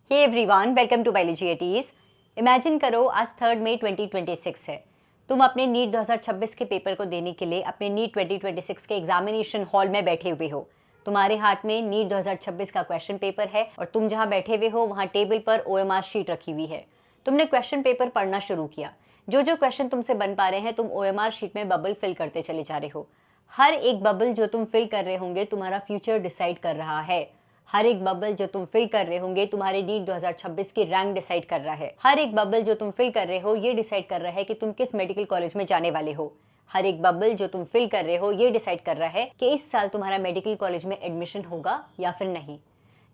Hey everyone, welcome to biology eighties. Imagine करो आज 3 मई 2026 है। तुम अपने नीट 2026 के पेपर को देने के लिए अपने नीट 2026 के एग्जामिनेशन हॉल में बैठे हुए हो। तुम्हारे हाथ में नीट 2026 का क्वेश्चन पेपर है और तुम जहां बैठे हुए हो वहां टेबल पर ओएमआर शीट रखी हुई है। तुमने क्वेश्चन पेपर पढ़ना शुरू किया। जो जो क्वेश्चन तुमसे बन पा रहे हैं तुम ओएमआर शीट में बबल फिल करते चले जा रहे हो। हर एक बबल जो तुम फिल कर रहे होंगे तुम्हारा फ्यूचर डिसाइड कर रहा है। हर एक बबल जो तुम फिल कर रहे होंगे तुम्हारे नीट 2026 की रैंक डिसाइड कर रहा है। हर एक बबल जो तुम फिल कर रहे हो ये डिसाइड कर रहा है कि तुम किस मेडिकल कॉलेज में जाने वाले हो। हर एक बबल जो तुम फिल कर रहे हो ये डिसाइड कर रहा है कि इस साल तुम्हारा मेडिकल कॉलेज में एडमिशन होगा या फिर नहीं।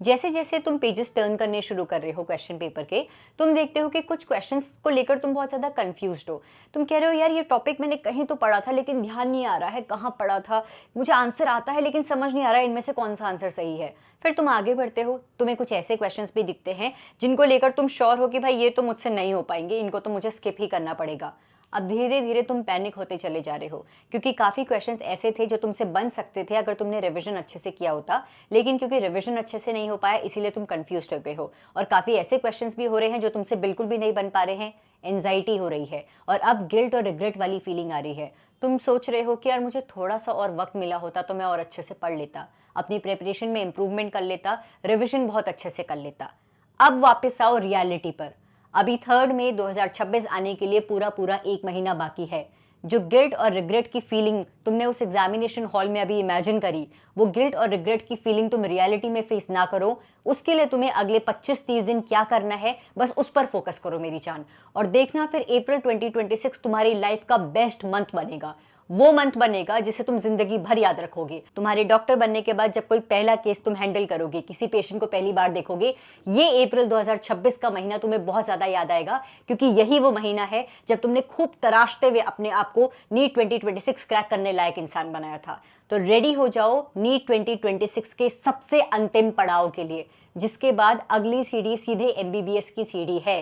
जैसे जैसे तुम पेजेस टर्न करने शुरू कर रहे हो क्वेश्चन पेपर के, तुम देखते हो कि कुछ क्वेश्चंस को लेकर तुम बहुत ज़्यादा कंफ्यूज्ड हो। तुम कह रहे हो यार ये टॉपिक मैंने कहीं तो पढ़ा था लेकिन ध्यान नहीं आ रहा है कहाँ पढ़ा था, मुझे आंसर आता है लेकिन समझ नहीं आ रहा है इनमें से कौन सा आंसर सही है। फिर तुम आगे बढ़ते हो, तुम्हें कुछ ऐसे क्वेश्चंस भी दिखते हैं जिनको लेकर तुम श्योर हो कि भाई ये तो मुझसे नहीं हो पाएंगे, इनको तो मुझे स्किप ही करना पड़ेगा। अब धीरे धीरे तुम पैनिक होते चले जा रहे हो क्योंकि काफ़ी क्वेश्चंस ऐसे थे जो तुमसे बन सकते थे अगर तुमने रिवीजन अच्छे से किया होता, लेकिन क्योंकि रिवीजन अच्छे से नहीं हो पाया इसीलिए तुम कंफ्यूज हो गए हो। और काफ़ी ऐसे क्वेश्चंस भी हो रहे हैं जो तुमसे बिल्कुल भी नहीं बन पा रहे हैं। एंजाइटी हो रही है और अब गिल्ट और रिग्रेट वाली फीलिंग आ रही है। तुम सोच रहे हो कि यार मुझे थोड़ा सा और वक्त मिला होता तो मैं और अच्छे से पढ़ लेता, अपनी प्रिपरेशन में इंप्रूवमेंट कर लेता, रिविजन बहुत अच्छे से कर लेता। अब वापस आओ रियलिटी पर। अभी 3 मई 2026 आने के लिए पूरा पूरा 1 महीना बाकी है। जो गिल्ट और रिग्रेट की फीलिंग तुमने उस एग्जामिनेशन हॉल में अभी इमेजिन करी, वो गिल्ट और रिग्रेट की फीलिंग तुम रियलिटी में फेस ना करो। उसके लिए तुम्हें अगले 25-30 दिन क्या करना है बस उस पर फोकस करो मेरी जान। और देखना फिर अप्रैल 2026 तुम्हारी लाइफ का बेस्ट मंथ बनेगा। वो मंथ बनेगा जिसे तुम जिंदगी भर याद रखोगे। तुम्हारे डॉक्टर बनने के बाद जब कोई पहला केस तुम हैंडल करोगे, किसी पेशेंट को पहली बार देखोगे, ये अप्रैल 2026 का महीना तुम्हें बहुत ज्यादा याद आएगा क्योंकि यही वो महीना है जब तुमने खूब तराशते हुए अपने आप को नीट 2026 क्रैक करने लायक इंसान बनाया था। तो रेडी हो जाओ नीट 2026 के सबसे अंतिम पड़ाव के लिए, जिसके बाद अगली सीढ़ी सीधे एमबीबीएस की सीढ़ी है।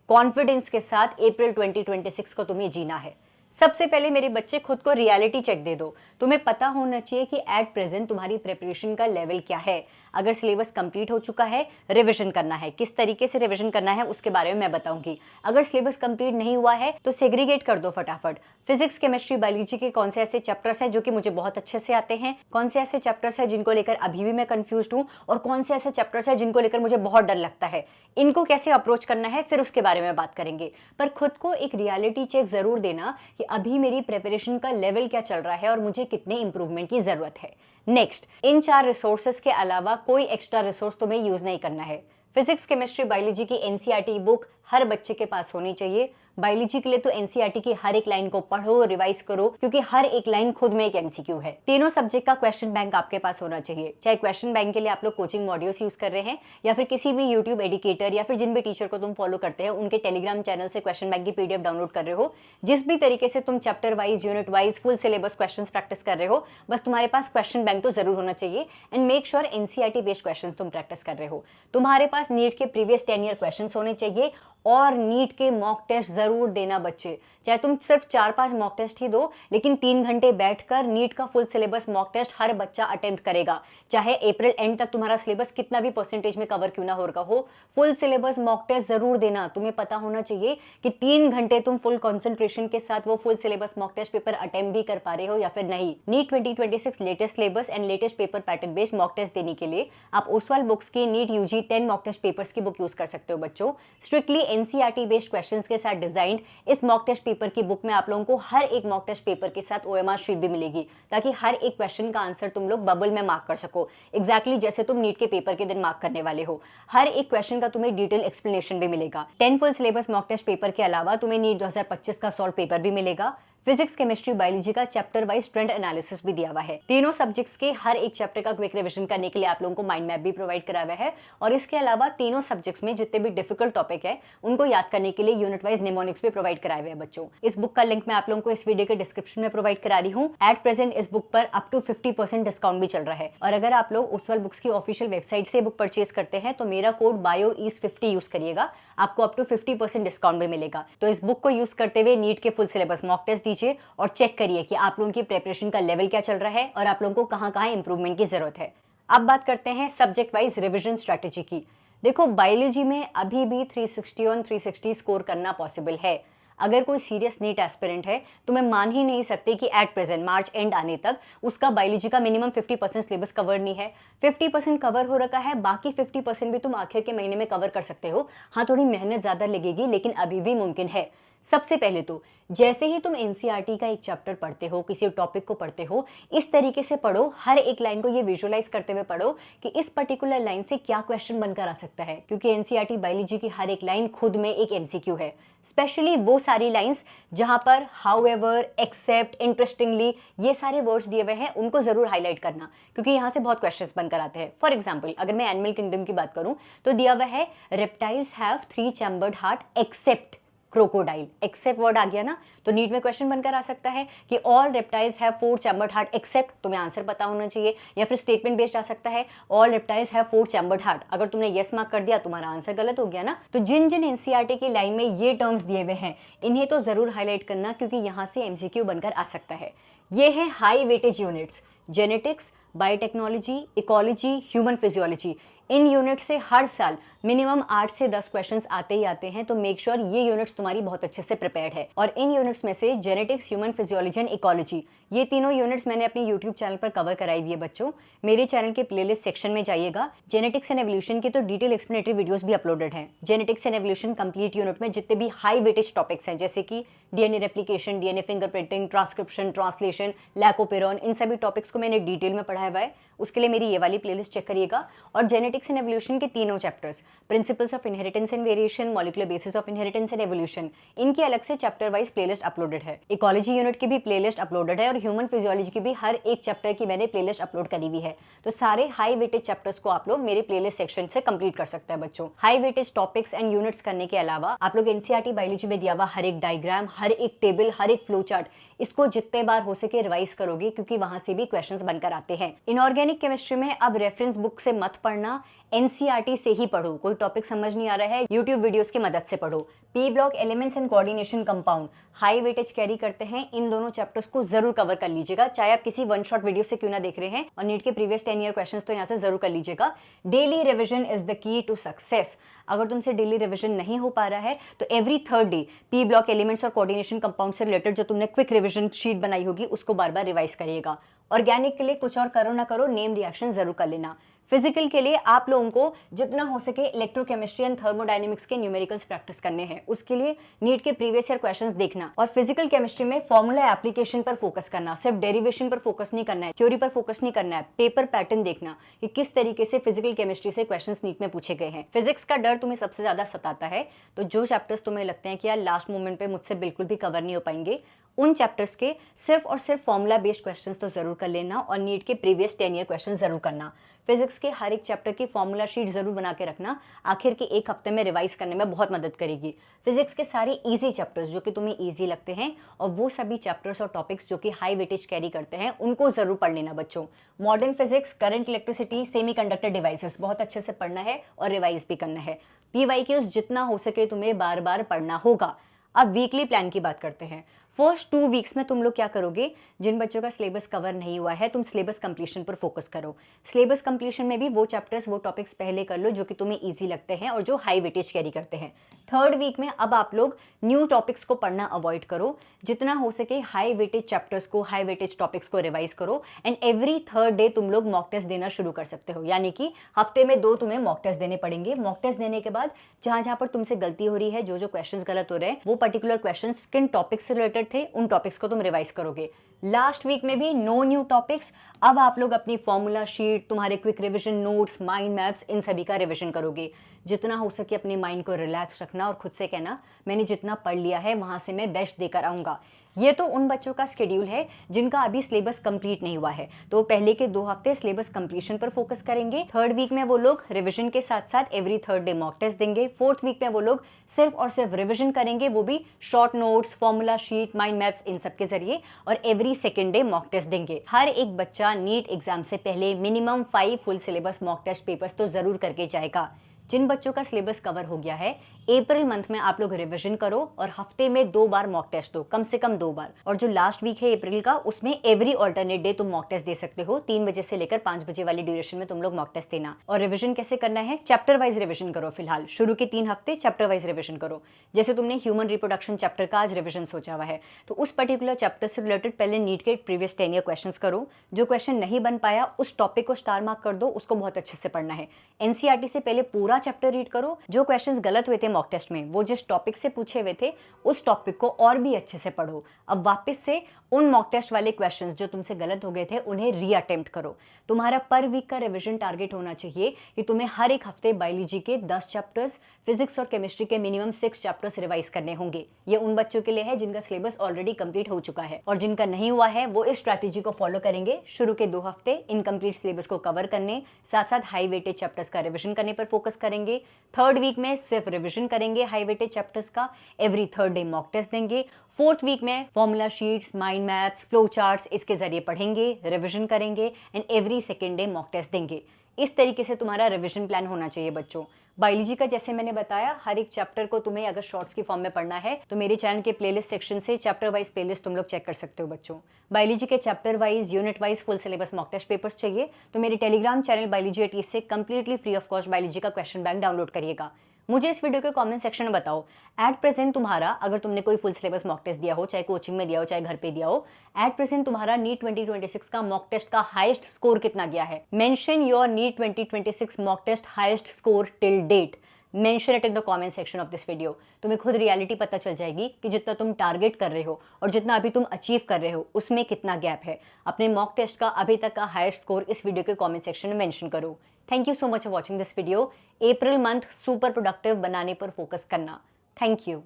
कॉन्फिडेंस के साथ अप्रैल 2026 को तुम्हें जीना है। सबसे पहले मेरे बच्चे खुद को रियलिटी चेक दे दो। तुम्हें पता होना चाहिए कि एट प्रेजेंट तुम्हारी प्रिपरेशन का लेवल क्या है। अगर सिलेबस कंप्लीट हो चुका है, रिवीजन करना है, किस तरीके से रिवीजन करना है उसके बारे में मैं बताऊंगी। अगर सिलेबस कंप्लीट नहीं हुआ है तो सेग्रीगेट कर दो फटाफट। फिजिक्स, केमिस्ट्री, बायोलॉजी के कौन से ऐसे चैप्टर्स हैं जो कि मुझे बहुत अच्छे से आते हैं, कौन से ऐसे चैप्टर्स हैं जिनको लेकर अभी भी मैं कंफ्यूज्ड हूँ, और कौन से ऐसे चैप्टर्स हैं जिनको लेकर मुझे बहुत डर लगता है। इनको कैसे अप्रोच करना है फिर उसके बारे में बात करेंगे। पर खुद को एक रियलिटी चेक जरूर देना कि अभी मेरी प्रिपरेशन का लेवल क्या चल रहा है और मुझे कितने इंप्रूवमेंट की जरूरत है। नेक्स्ट, इन 4 रिसोर्सेज के अलावा कोई एक्स्ट्रा रिसोर्स तुम्हें यूज नहीं करना है। फिजिक्स, केमिस्ट्री, बायोलॉजी की एनसीईआरटी बुक हर बच्चे के पास होनी चाहिए। बायोलॉजी के लिए तो एनसीईआरटी की हर एक लाइन को पढ़ो, रिवाइज करो, क्योंकि हर एक लाइन खुद में एक एमसीक्यू है। तीनों सब्जेक्ट का क्वेश्चन बैंक आपके पास होना चाहिए। चाहे क्वेश्चन बैंक के लिए आप लोग कोचिंग मॉड्यूल्स यूज कर रहे हैं या फिर किसी भी यूट्यूब एडिकेटर या फिर जिन भी टीचर को तुम फॉलो करते हैं उनके टेलीग्राम चैनल से क्वेश्चन बैंक की पीडीएफ डाउनलोड कर रहे हो। जिस भी तरीके से तुम chapter wise, unit wise, full syllabus question practice कर रहे हो, बस तुम्हारे पास क्वेश्चन बैंक तो जरूर होना चाहिए। And make sure NCERT based question तुम प्रैक्टिस कर रहे हो। तुम्हारे पास नीट के प्रीवियस 10 ईयर क्वेश्चन होने चाहिए और नीट के मॉक टेस्ट जरूर देना बच्चे। चाहे तुम सिर्फ 4-5 मॉक टेस्ट ही दो, लेकिन 3 घंटे बैठकर नीट का फुल सिलेबस मॉक टेस्ट हर बच्चा अटेम्प्ट करेगा। चाहे अप्रैल एंड तक तुम्हारा सिलेबस कितना भी परसेंटेज में कवर क्यों ना हो रहा हो, फुल सिलेबस मॉक टेस्ट जरूर देना। तुम्हें पता होना चाहिए कि 3 घंटे तुम फुल कॉन्सेंट्रेशन के साथ वो full syllabus mock test paper attempt भी कर पा रहे हो या फिर नहीं। NEET 2026 latest syllabus and latest paper pattern based mock test देने के लिए आप ओसवाल बुक्स की NEET UG 10 mock test papers की बुक यूज कर सकते हो बच्चों। स्ट्रिक्टली एनसीईआरटी बेस्ड क्वेश्चंस के साथ डिजाइंड इस मॉक टेस्ट पेपर की बुक में आप लोगों को हर एक मॉक टेस्ट पेपर के साथ ओएमआर शीट भी मिलेगी, ताकि हर एक क्वेश्चन का आंसर तुम लोग बबल में मार्क कर सको, एग्जैक्टली जैसे तुम नीट के पेपर के दिन मार्क करने वाले हो। हर एक क्वेश्चन का तुम्हें डिटेल एक्सप्लेनेशन भी मिलेगा। 10 full syllabus mock test paper के अलावा तुम्हें नीट 2025 का सॉल्व पेपर भी मिलेगा। फिजिक्स, केमिस्ट्री, बायोलॉजी का चैप्टर वाइज ट्रेंड एनालिसिस भी दिया हुआ है। तीनों सब्जेक्ट्स के हर एक चैप्टर का क्विक रिवीजन करने के लिए आप लोगों को माइंड मैप भी प्रोवाइड करा हुआ है। और इसके अलावा तीनों सब्जेक्ट्स में जितने भी डिफिकल्ट टॉपिक है उनको याद करने के लिए यूनिट वाइज निमोनिक्स भी प्रोवाइड कराए हुए हैं बच्चों। इस बुक का लिंक मैं आप लोगों को इस वीडियो के डिस्क्रिप्शन में प्रोवाइड करा रही हूँ। एट प्रेजेंट इस बुक पर अप टू 50% डिस्काउंट भी चल रहा है। और अगर आप लोग ओसवाल बुक्स की ऑफिशियल वेबसाइट से बुक परचेज करते हैं तो मेरा कोड BioEase50 यूज करिएगा, आपको अप टू 50% डिस्काउंट भी मिलेगा। तो इस बुक को यूज करते हुए नीट के फुल सिलेबस मॉक टेस्ट दीजिए और चेक करिए कि आप लोगों की प्रिपरेशन का लेवल क्या चल रहा है और आप लोगों को कहां-कहां इंप्रूवमेंट की जरूरत है। अब बात करते हैं सब्जेक्ट वाइज रिवीजन स्ट्रेटेजी की। देखो बायोलॉजी में अभी भी 360 ऑन 360 स्कोर करना पॉसिबल है। अगर कोई सीरियस नीट एस्पिरेंट है तो मैं मान ही नहीं सकती कि एट प्रेजेंट मार्च एंड आने तक उसका बायोलॉजी का मिनिमम 50% सिलेबस कवर नहीं है। 50% कवर हो रखा है, बाकी 50% भी तुम आखिर के महीने में कवर कर सकते हो। हाँ, थोड़ी मेहनत ज्यादा लगेगी लेकिन अभी भी मुमकिन है। सबसे पहले तो जैसे ही तुम एनसीईआरटी का एक चैप्टर पढ़ते हो, किसी टॉपिक को पढ़ते हो, इस तरीके से पढ़ो, हर एक लाइन को ये विजुअलाइज करते हुए पढ़ो कि इस पर्टिकुलर लाइन से क्या क्वेश्चन बनकर आ सकता है, क्योंकि एनसीईआरटी बायोलॉजी की हर एक लाइन खुद में एक एमसीक्यू है। स्पेशली वो सारी लाइंस जहां पर हाउएवर, एक्सेप्ट, इंटरेस्टिंगली ये सारे वर्ड्स दिए हुए हैं, उनको जरूर हाईलाइट करना, क्योंकि यहां से बहुत क्वेश्चंस बनकर आते हैं। फॉर एग्जांपल अगर मैं एनिमल किंगडम की बात करूं तो दिया हुआ है reptiles have 3 chambered heart except crocodile. Except word आ गया ना, तो नीट में क्वेश्चन बनकर आ सकता है कि all reptiles have 4 chambered heart except, तुम्हें आंसर पता होना चाहिए। या फिर स्टेटमेंट बेस्ड आ सकता है all reptiles have 4 chambered heart, अगर तुमने यस मार्क कर दिया तुम्हारा आंसर गलत हो गया ना। तो जिन जिन एनसीईआरटी की लाइन में ये टर्म्स दिए हुए हैं इन्हें तो जरूर हाईलाइट करना, क्योंकि यहां से एमसीक्यू बनकर आ सकता है। ये है high weightage units, genetics, biotechnology, ecology, human physiology. In unit से हर साल मिनिमम 8 से 10 क्वेश्चंस आते ही आते हैं, तो मेक श्योर ये यूनिट्स तुम्हारी बहुत अच्छे से प्रिपेयर्ड है। और इन यूनिट्स में से genetics, human physiology and ecology, ये तीनों यूनिट्स मैंने अपने यूट्यूब चैनल पर कवर कराई हुई है बच्चों। मेरे चैनल के प्लेलिस्ट सेक्शन में जाइएगा, जेनेटिक्स एंड एवोल्यूशन की तो डिटेल एक्सप्लेनेटरी वीडियोस भी अपलोडेड हैं। Genetics and evolution complete unit में जितने भी हाई वेटेज टॉपिक्स हैं, जैसे कि DNA replication, DNA fingerprinting, transcription, translation, lac operon, इन सभी टॉपिक्स को मैंने डिटेल में पढ़ाया हुआ है। उसके लिए मेरी ये वाली प्लेलिस्ट चेक करिएगा। और जेनेटिक्स एंड एवोल्यूशन के तीनों chapters, principles of inheritance and variation, molecular basis of inheritance and evolution, इनकी अलग से चैप्टर वाइज प्लेलिस्ट अपलोडेड है। इकोलॉजी यूनिट की भी प्लेलिस्ट अपलोडेड है और ह्यूमन फिजियोलॉजी की भी हर एक चैप्टर की मैंने प्लेलिस्ट अपलोड करी हुई है। तो सारे हाई वेटेज चैप्टर्स को आप लोग मेरे प्लेलिस्ट सेक्शन से कंप्लीट कर सकते हैं बच्चों। High weightage topics and units करने के अलावा आप लोग एनसीईआरटी बायोलॉजी में दिया हुआ हर एक डायग्राम, हर एक टेबल, हर एक फ्लो चार्ट, इसको जितने बार हो सके रिवाइज करोगे, क्योंकि वहां से भी क्वेश्चंस बनकर आते हैं। इनऑर्गेनिक केमिस्ट्री में अब रेफरेंस बुक से मत पढ़ना, एनसीईआरटी से ही पढ़ो। कोई टॉपिक समझ नहीं आ रहा है, यूट्यूब वीडियोस की मदद से पढ़ो। P block, elements and coordination compound high weightage carry करते हैं, इन दोनों चैप्टर्स को जरूर कवर कर लीजिएगा, चाहे आप किसी वन शॉट वीडियो से क्यों ना देख रहे हैं। और नीट के प्रीवियस 10 ईयर क्वेश्चंस तो यहाँ से जरूर कर लीजिएगा। Daily revision is the key to success. अगर तुमसे डेली रिविजन नहीं हो पा रहा है तो every third day P block, elements और कोऑर्डिनेशन कंपाउंड से रिलेटेड जो तुमने क्विक रिविजन शीट बनाई होगी उसको बार बार रिवाइज करिएगा। ऑर्गेनिक के लिए कुछ और करो ना करो, नेम रिएक्शन जरूर कर लेना। फिजिकल के लिए आप लोगों को जितना हो सके इलेक्ट्रोकेमिस्ट्री एंड थर्मोडायनेमिक्स के न्यूमेरिकल्स प्रैक्टिस करने हैं। उसके लिए नीट के प्रीवियस ईयर क्वेश्चंस देखना और फिजिकल केमिस्ट्री में फॉर्मूला एप्लीकेशन पर फोकस करना, सिर्फ डेरिवेशन पर फोकस नहीं करना है, थ्योरी पर फोकस नहीं करना है। पेपर पैटर्न देखना कि किस तरीके से फिजिकल केमिस्ट्री से क्वेश्चंस नीट में पूछे गए हैं। फिजिक्स का डर तुम्हें सबसे ज्यादा सताता है, तो जो चैप्टर्स तुम्हें लगते हैं कि यार लास्ट मोमेंट पे मुझसे बिल्कुल भी कवर नहीं हो पाएंगे, उन चैप्टर्स के सिर्फ और सिर्फ फॉर्मूला बेस्ड क्वेश्चंस तो जरूर कर लेना और नीट के प्रीवियस 10 ईयर क्वेश्चन जरूर करना। फिजिक्स के हर एक चैप्टर की फॉर्मूला शीट जरूर बना के रखना, आखिर के एक हफ्ते में रिवाइज करने में बहुत मदद करेगी। फिजिक्स के सारे इजी चैप्टर्स जो कि तुम्हें इजी लगते हैं और वो सभी चैप्टर्स और टॉपिक्स जो कि हाई वेटेज कैरी करते हैं उनको जरूर पढ़ लेना बच्चों। Modern physics, current electricity, semiconductor devices बहुत अच्छे से पढ़ना है और रिवाइज भी करना है। पीवाईक्यूज जितना हो सके तुम्हें बार बार पढ़ना होगा। अब वीकली प्लान की बात करते हैं। फर्स्ट 2 वीक्स में तुम लोग क्या करोगे, जिन बच्चों का सिलेबस कवर नहीं हुआ है तुम सिलेबस कंप्लीशन पर फोकस करो। सिलेबस कंप्लीशन में भी वो चैप्टर्स, वो टॉपिक्स पहले कर लो जो कि तुम्हें इजी लगते हैं और जो हाई वेटेज कैरी करते हैं। थर्ड वीक में अब आप लोग न्यू टॉपिक्स को पढ़ना अवॉइड करो, जितना हो सके हाई वेटेज चैप्टर्स को, हाई वेटेज टॉपिक्स को रिवाइज करो। एंड एवरी थर्ड डे तुम लोग मॉक टेस्ट देना शुरू कर सकते हो, यानी कि हफ्ते में 2 तुम्हें मॉक टेस्ट देने पड़ेंगे। मॉक टेस्ट देने के बाद जहां जहां पर तुमसे गलती हो रही है, जो जो क्वेश्चंस गलत हो रहे हैं, वो पर्टिकुलर क्वेश्चंस किन टॉपिक्स से रिलेटेड थे उन टॉपिक्स को तुम रिवाइज करोगे। लास्ट वीक में भी नो न्यू टॉपिक्स। अब आप लोग अपनी फॉर्मूला शीट, तुम्हारे quick revision notes, mind maps, इन सभी का रिवीजन करोगे। जितना हो सके अपने माइंड को रिलैक्स रखना और खुद से कहना मैंने जितना पढ़ लिया है वहां से मैं बेस्ट देकर आऊंगा। ये तो उन बच्चों का शेड्यूल है जिनका अभी सिलेबस कंप्लीट नहीं हुआ है, तो पहले के 2 हफ्ते सिलेबस कंप्लीशन पर फोकस करेंगे। थर्ड वीक में वो लोग रिवीजन के साथ साथ every third day mock test देंगे। फोर्थ वीक में वो लोग सिर्फ और सिर्फ रिवीजन करेंगे, वो भी short notes, formula sheet, mind maps, इन सब के जरिए, और every second day mock test देंगे। हर एक बच्चा नीट एग्जाम से पहले minimum 5 full syllabus mock test papers तो जरूर करके जाएगा। जिन बच्चों का सिलेबस कवर हो गया है, अप्रैल मंथ में आप लोग रिवीजन करो और हफ्ते में 2 बार मॉक टेस्ट दो, कम से कम 2 बार। और जो लास्ट वीक है अप्रैल का, उसमें एवरी ऑल्टरनेट डे तुम मॉक टेस्ट दे सकते हो। 3 बजे से लेकर 5 बजे वाली ड्यूरेशन में तुम लोग मॉक टेस्ट देना। और रिवीजन कैसे करना है, चैप्टर वाइज रिवीजन करो। फिलहाल शुरू के 3 हफ्ते चैप्टर वाइज रिवीजन करो। जैसे तुमने ह्यूमन रिप्रोडक्शन चैप्टर का आज रिवीजन सोचा हुआ है, तो उस पर्टिकुलर चैप्टर से रिलेटेड पहले नीट के प्रीवियस 10 ईयर क्वेश्चंस करो। जो क्वेश्चन नहीं बन पाया, उस टॉपिक को स्टार मार्क कर दो, उसको बहुत अच्छे से पढ़ना है। एनसीईआरटी से पहले पूरा चैप्टर रीड करो। जो क्वेश्चंस गलत हुए थे मॉक टेस्ट में, वो जिस टॉपिक से पूछे हुए थे, उस टॉपिक को और भी अच्छे से पढ़ो। अब वापस से उन मॉक टेस्ट वाले क्वेश्चंस जो तुमसे गलत हो गए थे, उन्हें रीअटेम्प्ट करो। तुम्हारा पर वीक का रिवीजन टारगेट होना चाहिए कि तुम्हें हर एक हफ्ते बायोलॉजी के 10 चैप्टर्स, फिजिक्स और केमिस्ट्री के मिनिमम 6 चैप्टर्स रिवाइज करने होंगे। ये उन बच्चों के लिए है जिनका सिलेबस ऑलरेडी कंप्लीट हो चुका है, और जिनका नहीं हुआ है वो इस स्ट्रैटेजी को फॉलो करेंगे। शुरू के 2 हफ्ते इनकम्प्लीट सिलेबस को कवर करने, साथ साथ हाई वेटेज चैप्टर्स का रिवीजन करने पर फोकस करेंगे। थर्ड वीक में सिर्फ रिवीजन करेंगे हाई वेटेज चैप्टर्स का, every third day mock test देंगे। फोर्थ वीक में formula sheets, mind maps, flow charts इसके जरिए पढ़ेंगे, रिवीजन करेंगे and every second day mock test देंगे। इस तरीके से तुम्हारा रिवीजन प्लान होना चाहिए बच्चों। बायोलॉजी का जैसे मैंने बताया, हर एक चैप्टर को तुम्हें अगर शॉर्ट्स की फॉर्म में पढ़ना है तो मेरे चैनल के प्लेलिस्ट सेक्शन से चैप्टर वाइज प्लेलिस्ट तुम लोग चेक कर सकते हो बच्चों। बायोलॉजी के chapter wise, unit wise full syllabus mock test papers चाहिए तो मेरे टेलीग्राम चैनल बायोलॉजी एट से completely free of cost biology का क्वेश्चन बैंक डाउनलोड करिएगा। मुझे इस वीडियो के कमेंट सेक्शन में बताओ, एट प्रेजेंट तुम्हारा, अगर तुमने कोई फुल सिलेबस मॉक टेस्ट दिया हो, चाहे कोचिंग में दिया हो चाहे घर पे दिया हो, एट प्रेजेंट तुम्हारा नीट 2026 का मॉक टेस्ट का हाईएस्ट स्कोर कितना गया है। Mention your NEET 2026 mock test highest score till date. Mention it in the comment section of this video. तुम्हें खुद रियलिटी पता चल जाएगी कि जितना तुम टारगेट कर रहे हो और जितना अभी तुम अचीव कर रहे हो, उसमें कितना गैप है। अपने मॉक टेस्ट का अभी तक का हाईएस्ट स्कोर इस वीडियो के कमेंट सेक्शन में मेंशन करो। Thank you so much for watching this video. April month super productive बनाने पर फोकस करना। Thank you.